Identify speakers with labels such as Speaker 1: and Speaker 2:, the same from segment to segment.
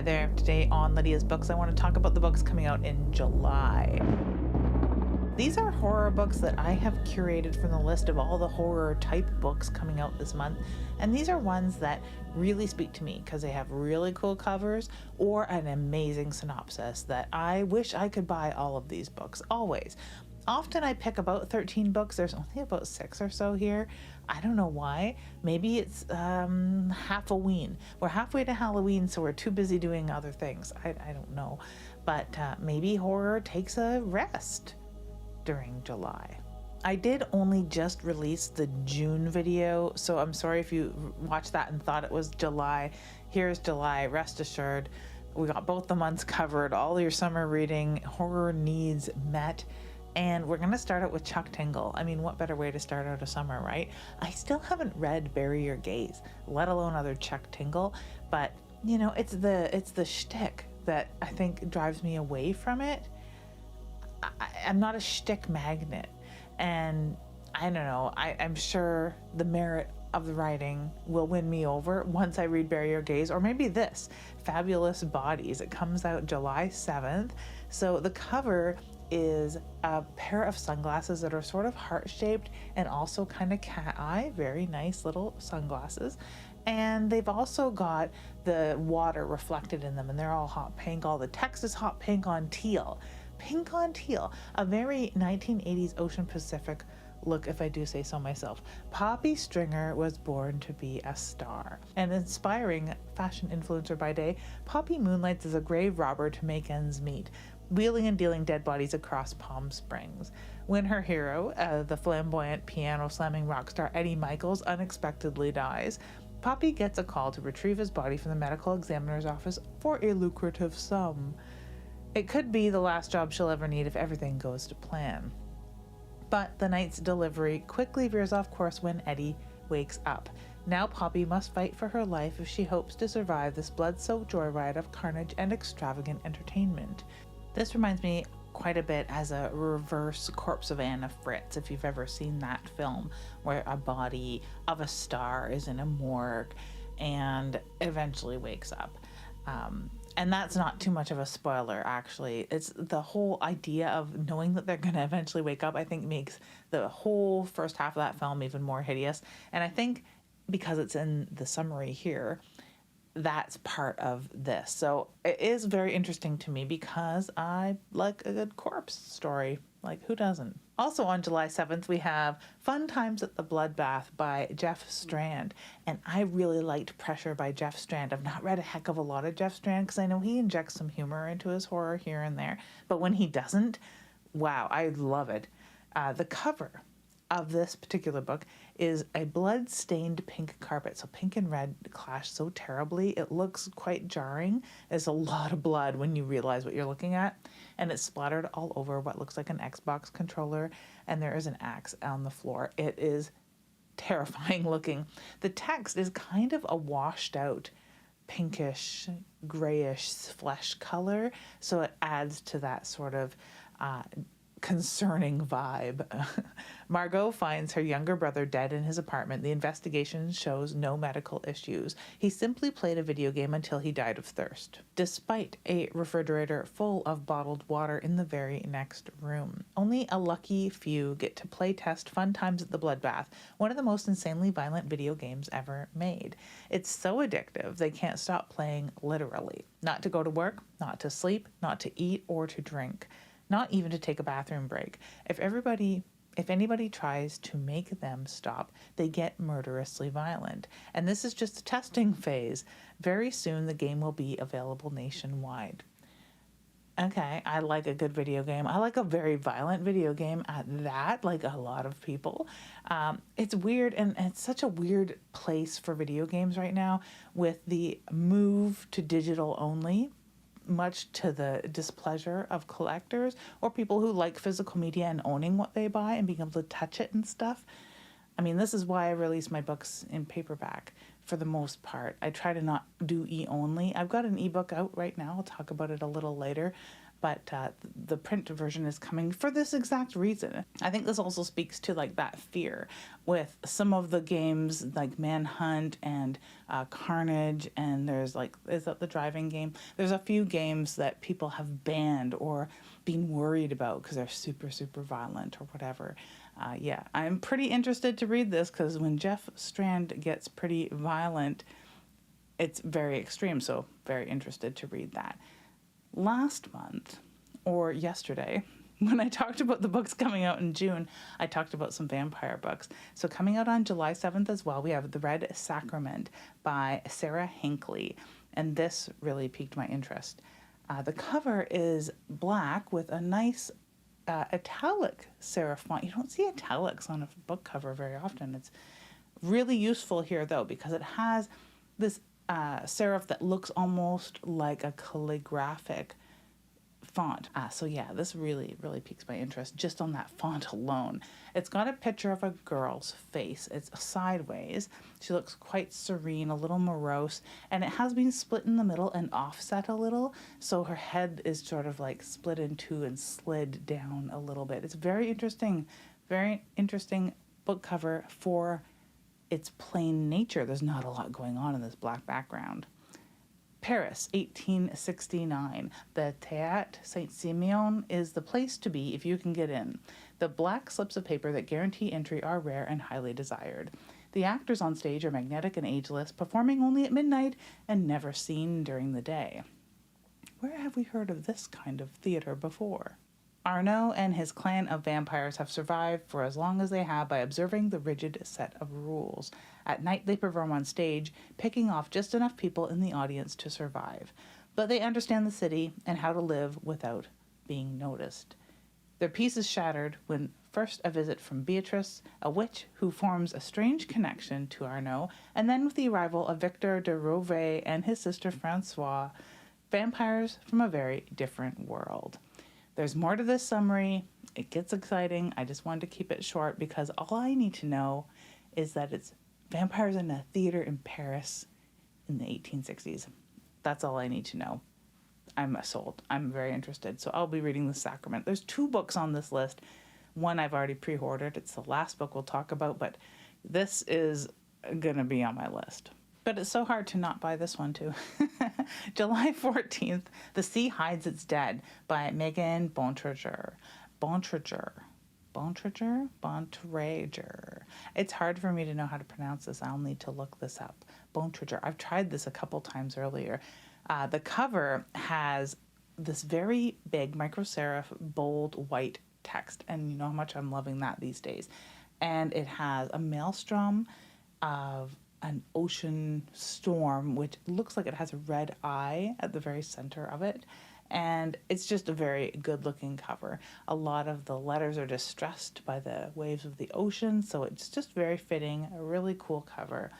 Speaker 1: Hi there. Today on Lydia's Books, I want to talk about the books coming out in July. These are horror books that I have curated from the list of all the horror type books coming out this month. And these are ones that really speak to me because they have really cool covers or an amazing synopsis that I wish I could buy all of these books, always. Often I pick about 13 books. There's only about 6 or so here. I don't know why. Maybe it's Halloween. We're halfway to Halloween, so we're too busy doing other things. I don't know. But maybe horror takes a rest during July. I did only just release the June video, so I'm sorry if you watched that and thought it was July. Here's July, rest assured. We got both the months covered, all your summer reading, horror needs met. And we're going to start out with Chuck Tingle. I mean, what better way to start out a summer, right? I still haven't read Bury Your Gaze, let alone other Chuck Tingle. But, you know, it's the shtick that I think drives me away from it. I'm not a shtick magnet. And I don't know, I'm sure the merit of the writing will win me over once I read Bury Your Gaze, or maybe this, Fabulous Bodies. It comes out July 7th. So the cover is a pair of sunglasses that are sort of heart-shaped and also kind of cat eye, very nice little sunglasses. And they've also got the water reflected in them, and they're all hot pink. All the text is hot pink on teal. Pink on teal, a very 1980s Ocean Pacific look, if I do say so myself. Poppy Stringer was born to be a star. An inspiring fashion influencer by day, Poppy moonlights as a grave robber to make ends meet, wheeling and dealing dead bodies across Palm Springs. When her hero, the flamboyant piano-slamming rock star Eddie Michaels, unexpectedly dies, Poppy gets a call to retrieve his body from the medical examiner's office for a lucrative sum. It could be the last job she'll ever need if everything goes to plan. But the night's delivery quickly veers off course when Eddie wakes up. Now Poppy must fight for her life if she hopes to survive this blood-soaked joyride of carnage and extravagant entertainment. This reminds me quite a bit as a reverse Corpse of Anna Fritz, if you've ever seen that film, where a body of a star is in a morgue and eventually wakes up. And that's not too much of a spoiler, actually. It's the whole idea of knowing that they're going to eventually wake up, I think makes the whole first half of that film even more hideous. And I think because it's in the summary here, that's part of this. So it is very interesting to me because I like a good corpse story. Like, who doesn't? Also on July 7th, we have Fun Times at the Bloodbath by Jeff Strand. And I really liked Pressure by Jeff Strand. I've not read a heck of a lot of Jeff Strand because I know he injects some humor into his horror here and there. But when he doesn't, wow, I love it. The cover of this particular book is a blood-stained pink carpet. So pink and red clash so terribly. It looks quite jarring. There's a lot of blood when you realize what you're looking at. And it's splattered all over what looks like an Xbox controller. And there is an axe on the floor. It is terrifying looking. The text is kind of a washed out pinkish, grayish flesh color. So it adds to that sort of concerning vibe. Margot finds her younger brother dead in his apartment. The investigation shows no medical issues. He simply played a video game until he died of thirst, despite a refrigerator full of bottled water in the very next room. Only a lucky few get to play test Fun Times at the Bloodbath, one of the most insanely violent video games ever made. It's so addictive they can't stop playing, literally. Not to go to work, not to sleep, not to eat or to drink. Not even to take a bathroom break. If anybody tries to make them stop, they get murderously violent. And this is just the testing phase. Very soon the game will be available nationwide. Okay, I like a good video game. I like a very violent video game at that, like a lot of people. It's weird, and it's such a weird place for video games right now with the move to digital only, much to the displeasure of collectors or people who like physical media and owning what they buy and being able to touch it and stuff. I mean, this is why I release my books in paperback for the most part. I try to not do e-only. I've got an ebook out right now. I'll talk about it a little later. but the print version is coming for this exact reason. I think this also speaks to like that fear with some of the games like Manhunt and Carnage, and there's like, is that the driving game? There's a few games that people have banned or been worried about because they're super, super violent or whatever. Yeah, I'm pretty interested to read this because when Jeff Strand gets pretty violent, it's very extreme, so very interested to read that. Last month, or yesterday, when I talked about the books coming out in June, I talked about some vampire books. So coming out on July 7th as well, we have The Red Sacrament by Sara Hinkley, and this really piqued my interest. The cover is black with a nice italic serif font. You don't see italics on a book cover very often. It's really useful here, though, because it has this serif that looks almost like a calligraphic font. So yeah, this really, really piques my interest just on that font alone. It's got a picture of a girl's face. It's sideways. She looks quite serene, a little morose, and it has been split in the middle and offset a little, so her head is sort of like split in two and slid down a little bit. It's very interesting book cover for its plain nature. There's not a lot going on in this black background. Paris, 1869. The Théâtre Saint-Simeon is the place to be if you can get in. The black slips of paper that guarantee entry are rare and highly desired. The actors on stage are magnetic and ageless, performing only at midnight and never seen during the day. Where have we heard of this kind of theater before? Arnaud and his clan of vampires have survived for as long as they have by observing the rigid set of rules. At night they perform on stage, picking off just enough people in the audience to survive. But they understand the city and how to live without being noticed. Their peace is shattered when first a visit from Beatrice, a witch who forms a strange connection to Arnaud, and then with the arrival of Victor de Rovay and his sister Francois, vampires from a very different world. There's more to this summary. It gets exciting. I just wanted to keep it short because all I need to know is that it's vampires in a theater in Paris in the 1860s. That's all I need to know. I'm sold. I'm very interested. So I'll be reading The Sacrament. There's 2 books on this list. One I've already pre-ordered. It's the last book we'll talk about, but this is going to be on my list. But it's so hard to not buy this one, too. July 14th, The Sea Hides Its Dead by Megan Bontrager. Bontrager. It's hard for me to know how to pronounce this. I'll need to look this up. Bontrager. I've tried this a couple times earlier. The cover has this very big micro serif, bold white text, and you know how much I'm loving that these days. And it has a maelstrom of an ocean storm, which looks like it has a red eye at the very center of it. And it's just a very good looking cover. A lot of the letters are distressed by the waves of the ocean, so it's just very fitting, a really cool cover.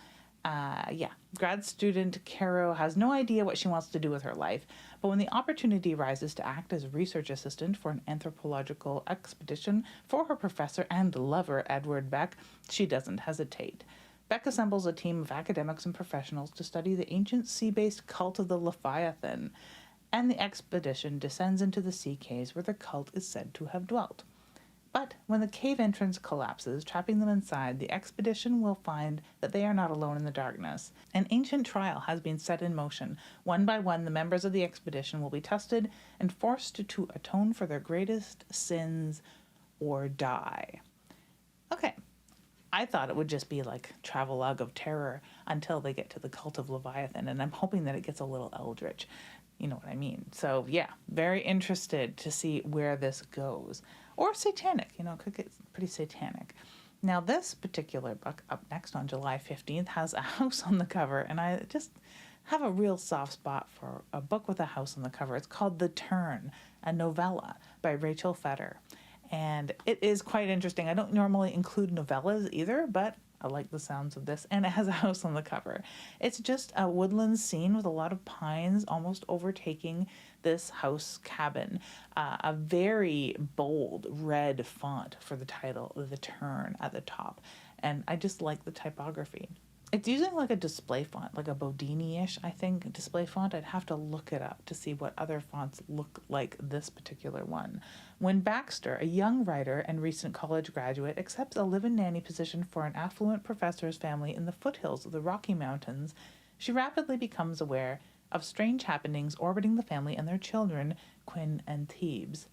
Speaker 1: Grad student Caro has no idea what she wants to do with her life, but when the opportunity arises to act as a research assistant for an anthropological expedition for her professor and lover Edward Beck, she doesn't hesitate. Beck assembles a team of academics and professionals to study the ancient sea-based cult of the Leviathan, and the expedition descends into the sea caves where the cult is said to have dwelt. But when the cave entrance collapses, trapping them inside, the expedition will find that they are not alone in the darkness. An ancient trial has been set in motion. One by one, the members of the expedition will be tested and forced to atone for their greatest sins or die. Okay. I thought it would just be like travelogue of terror until they get to the cult of Leviathan, and I'm hoping that it gets a little eldritch. You know what I mean? So yeah, very interested to see where this goes. Or satanic, it could get pretty satanic. Now this particular book, up next on July 15th, has a house on the cover, and I just have a real soft spot for a book with a house on the cover. It's called The Turn, a novella by Rachel Feder. And it is quite interesting. I don't normally include novellas either, but I like the sounds of this. And it has a house on the cover. It's just a woodland scene with a lot of pines almost overtaking this house cabin. A very bold red font for the title, The Turn, at the top. And I just like the typography. It's using like a display font, like a Bodini-ish, I think, display font. I'd have to look it up to see what other fonts look like this particular one. When Baxter, a young writer and recent college graduate, accepts a live-in nanny position for an affluent professor's family in the foothills of the Rocky Mountains, she rapidly becomes aware of strange happenings orbiting the family and their children, Quinn and Thebes.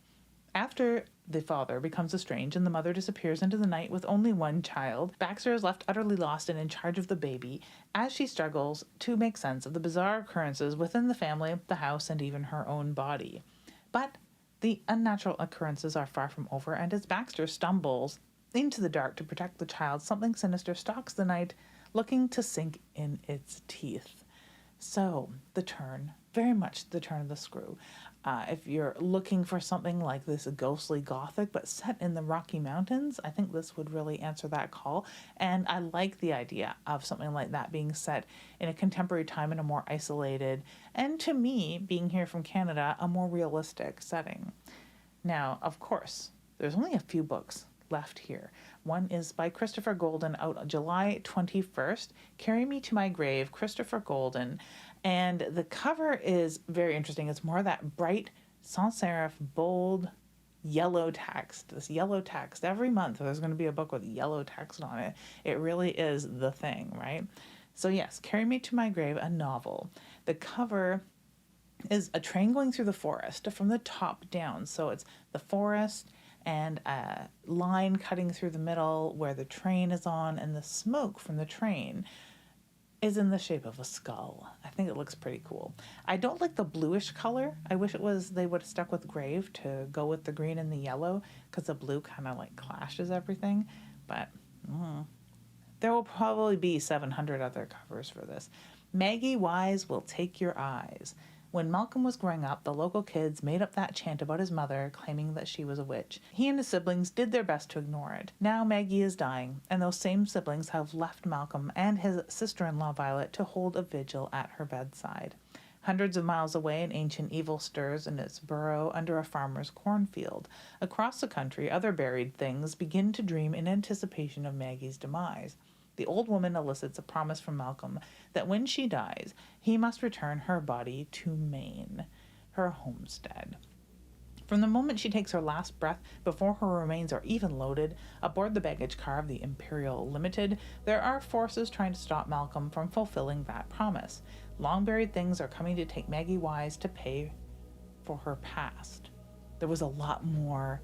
Speaker 1: After the father becomes estranged and the mother disappears into the night with only one child, Baxter is left utterly lost and in charge of the baby as she struggles to make sense of the bizarre occurrences within the family, the house, and even her own body. But the unnatural occurrences are far from over, and as Baxter stumbles into the dark to protect the child, something sinister stalks the night, looking to sink in its teeth. So, the turn, very much the turn of the screw. If you're looking for something like this ghostly gothic, but set in the Rocky Mountains, I think this would really answer that call. And I like the idea of something like that being set in a contemporary time in a more isolated, and to me, being here from Canada, a more realistic setting. Now, of course, there's only a few books left here. One is by Christopher Golden, out on July 21st, Carry Me to My Grave, Christopher Golden. And the cover is very interesting. It's more of that bright, sans serif, bold, yellow text. This yellow text, every month there's going to be a book with yellow text on it. It really is the thing, right? So yes, Carry Me to My Grave, a novel. The cover is a train going through the forest from the top down. So it's the forest and a line cutting through the middle where the train is on, and the smoke from the train is in the shape of a skull. I think it looks pretty cool. I don't like the bluish color. I wish it was they would have stuck with grave to go with the green and the yellow, because the blue kind of like clashes everything. But there will probably be 700 other covers for this. Maggie Wise Will Take Your Eyes. When Malcolm was growing up, the local kids made up that chant about his mother, claiming that she was a witch. He and his siblings did their best to ignore it. Now Maggie is dying, and those same siblings have left Malcolm and his sister-in-law Violet to hold a vigil at her bedside. Hundreds of miles away, an ancient evil stirs in its burrow under a farmer's cornfield. Across the country, other buried things begin to dream in anticipation of Maggie's demise. The old woman elicits a promise from Malcolm that when she dies, he must return her body to Maine, her homestead. From the moment she takes her last breath before her remains are even loaded aboard the baggage car of the Imperial Limited, there are forces trying to stop Malcolm from fulfilling that promise. Long-buried things are coming to take Maggie Wise to pay for her past. There was a lot more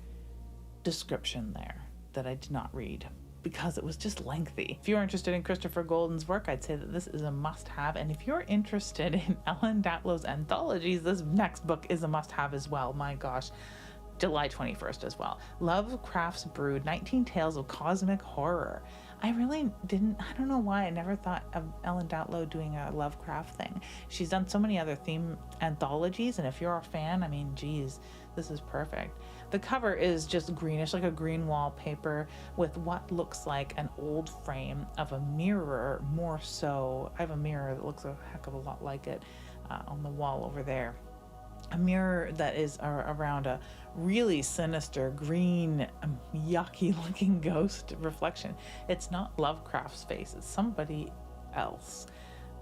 Speaker 1: description there that I did not read, because it was just lengthy. If you're interested in Christopher Golden's work, I'd say that this is a must-have. And if you're interested in Ellen Datlow's anthologies, this next book is a must-have as well. My gosh, July 21st as well. Lovecraft's Brood, 19 Tales of Cosmic Horror. I don't know why I never thought of Ellen Datlow doing a Lovecraft thing. She's done so many other theme anthologies, and if you're a fan, I mean, geez, this is perfect. The cover is just greenish, like a green wallpaper with what looks like an old frame of a mirror, more so. I have a mirror that looks a heck of a lot like it on the wall over there. A mirror that is around a really sinister green, yucky looking ghost reflection. It's not Lovecraft's face, it's somebody else.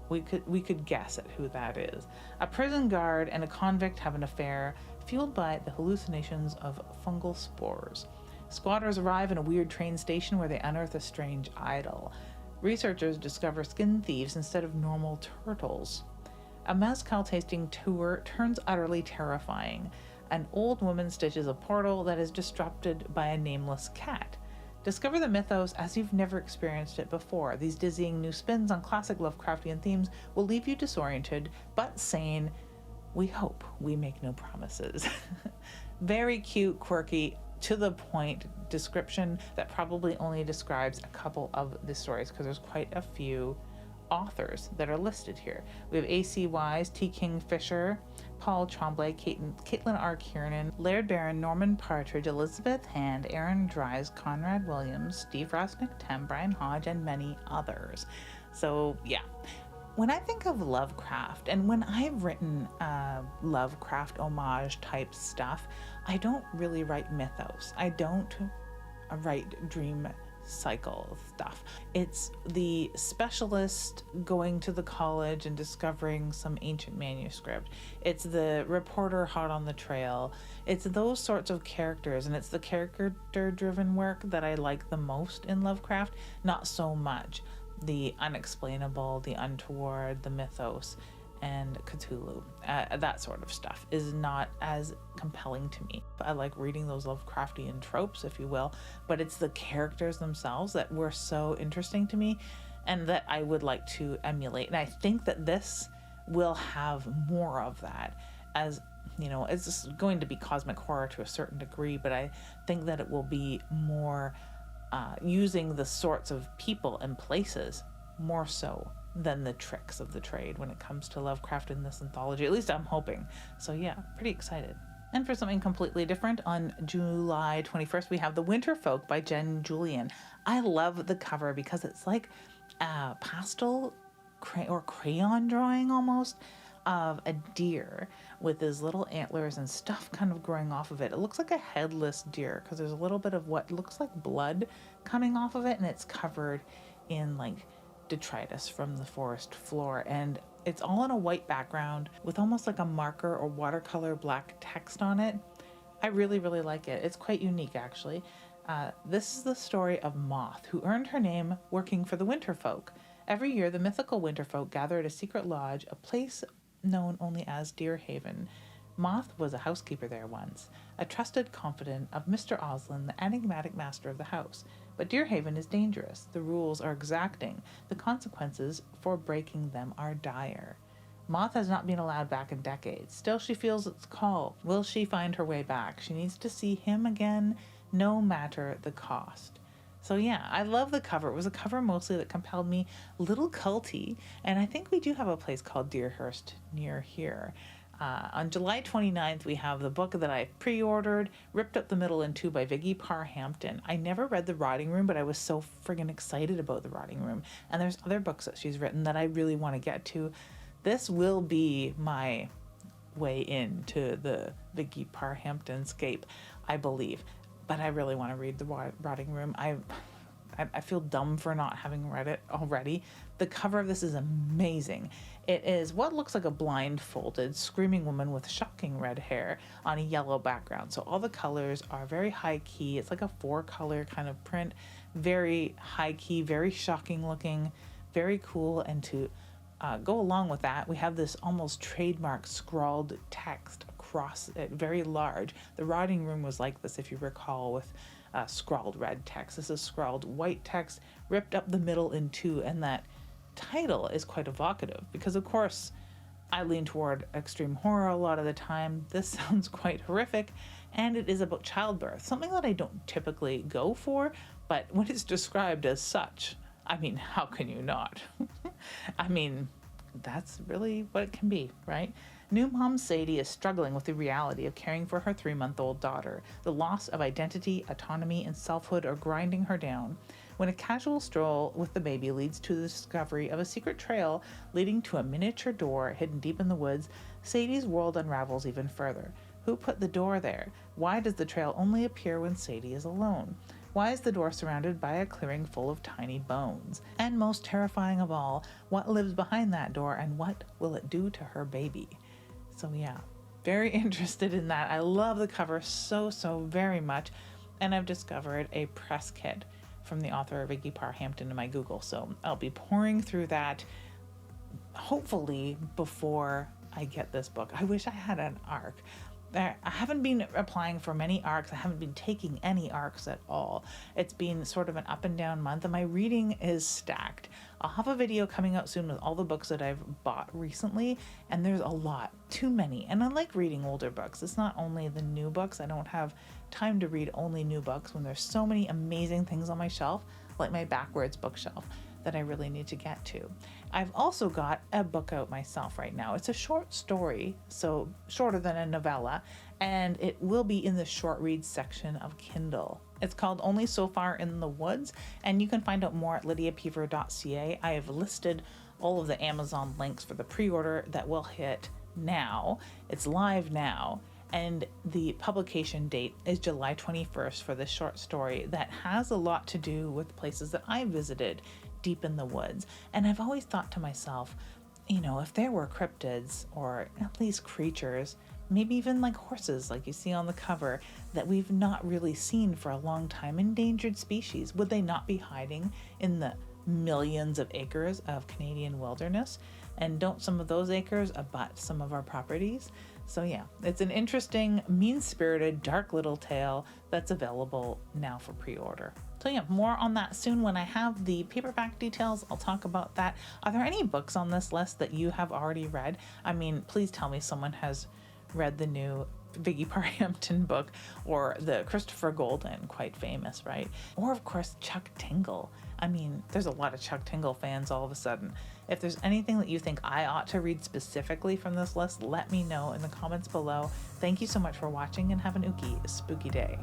Speaker 1: We could guess at who that is. A prison guard and a convict have an affair, fueled by the hallucinations of fungal spores. Squatters arrive in a weird train station where they unearth a strange idol. Researchers discover skin thieves instead of normal turtles. A mezcal tasting tour turns utterly terrifying. An old woman stitches a portal that is disrupted by a nameless cat. Discover the mythos as you've never experienced it before. These dizzying new spins on classic Lovecraftian themes will leave you disoriented, but sane. We hope. We make no promises. Very cute, quirky, to the point description that probably only describes a couple of the stories, because there's quite a few authors that are listed here. We have A.C. Wise, T. Kingfisher, Paul Tremblay, Caitlin R. Kiernan, Laird Barron, Norman Partridge, Elizabeth Hand, Aaron Dries, Conrad Williams, Steve Ross McTem, Brian Hodge, and many others. So yeah, when I think of Lovecraft, and when I've written Lovecraft homage type stuff, I don't really write mythos. I don't write dream cycle stuff. It's the specialist going to the college and discovering some ancient manuscript. It's the reporter hot on the trail. It's those sorts of characters, and it's the character-driven work that I like the most in Lovecraft, not so much the unexplainable, the untoward, the mythos, and Cthulhu. That sort of stuff is not as compelling to me. I like reading those Lovecraftian tropes, if you will, but it's the characters themselves that were so interesting to me and that I would like to emulate. And I think that this will have more of that. As you know, it's going to be cosmic horror to a certain degree, but I think that it will be more using the sorts of people and places more so than the tricks of the trade when it comes to Lovecraft in this anthology. At least I'm hoping. So yeah, pretty excited. And for something completely different, on July 21st, we have The Winter Folk by Julian. I love the cover because it's like a pastel or crayon drawing almost of a deer with his little antlers and stuff kind of growing off of it. It looks like a headless deer because there's a little bit of what looks like blood coming off of it, and it's covered in like detritus from the forest floor, and it's all on a white background with almost like a marker or watercolor black text on it. I really like it. It's quite unique, actually. This is the story of Moth, who earned her name working for the Winter Folk. Every year, the mythical Winter Folk gather at a secret lodge, a place known only as Deer Haven. Moth was a housekeeper there once, a trusted confidant of Mr. Oslin, the enigmatic master of the house. But Deer Haven is dangerous. The rules are exacting. The consequences for breaking them are dire. Moth has not been allowed back in decades. Still, she feels its call. Will she find her way back? She needs to see him again, no matter the cost. So yeah, I love the cover. It was a cover mostly that compelled me, a little culty, and I think we do have a place called Deerhurst near here. On July 29th, we have the book that I pre-ordered, Ripped Up the Middle in Two by Viggy Parhampton. I never read The Rotting Room, but I was so friggin' excited about The Rotting Room. And there's other books that she's written that I really want to get to. This will be my way into the Viggy Parhampton scape, I believe. But I really want to read The Rotting Room. I feel dumb for not having read it already. The cover of this is amazing. It is what looks like a blindfolded screaming woman with shocking red hair on a yellow background. So all the colors are very high key. It's like a 4-color kind of print. Very high key, very shocking looking, very cool. And to go along with that, we have this almost trademark scrawled text across it, very large. The Rotting Room was like this, if you recall, with scrawled red text. This is scrawled white text, ripped up the middle in two, and that title is quite evocative because, of course, I lean toward extreme horror a lot of the time. This sounds quite horrific, and it is about childbirth, something that I don't typically go for, but when it's described as such, I mean, how can you not? I mean, that's really what it can be, right? New mom Sadie is struggling with the reality of caring for her 3-month-old daughter. The loss of identity, autonomy, and selfhood are grinding her down. When a casual stroll with the baby leads to the discovery of a secret trail leading to a miniature door hidden deep in the woods, Sadie's world unravels even further. Who put the door there? Why does the trail only appear when Sadie is alone? Why is the door surrounded by a clearing full of tiny bones? And most terrifying of all, what lives behind that door and what will it do to her baby? So yeah, very interested in that. I love the cover so very much. And I've discovered a press kit from the author of Viggy Parhampton in my Google. So I'll be pouring through that hopefully before I get this book. I wish I had an ARC. I haven't been applying for many ARCs. I haven't been taking any ARCs at all. It's been sort of an up and down month, and my reading is stacked. I'll have a video coming out soon with all the books that I've bought recently, and there's a lot, too many. And I like reading older books. It's not only the new books. I don't have time to read only new books when there's so many amazing things on my shelf, like my backwards bookshelf, that I really need to get to. I've also got a book out myself right now. It's a short story, so shorter than a novella, and it will be in the short reads section of Kindle. It's called Only So Far in the Woods, and you can find out more at lydiapeaver.ca. I have listed all of the Amazon links for the pre-order that will hit now. It's live now, And the publication date is July 21st for this short story that has a lot to do with places that I visited deep in the woods. And I've always thought to myself, you know, if there were cryptids or at least creatures, maybe even like horses, like you see on the cover, that we've not really seen for a long time, endangered species, would they not be hiding in the millions of acres of Canadian wilderness? And don't some of those acres abut some of our properties? So yeah, it's an interesting, mean-spirited, dark little tale that's available now for pre-order. So yeah, more on that soon. When I have the paperback details, I'll talk about that. Are there any books on this list that you have already read? I mean, please tell me someone has read the new Viggy Parhampton book, or the Christopher Golden, quite famous, right? Or of course, Chuck Tingle. I mean, there's a lot of Chuck Tingle fans all of a sudden. If there's anything that you think I ought to read specifically from this list, let me know in the comments below. Thank you so much for watching, and have an ooky spooky day.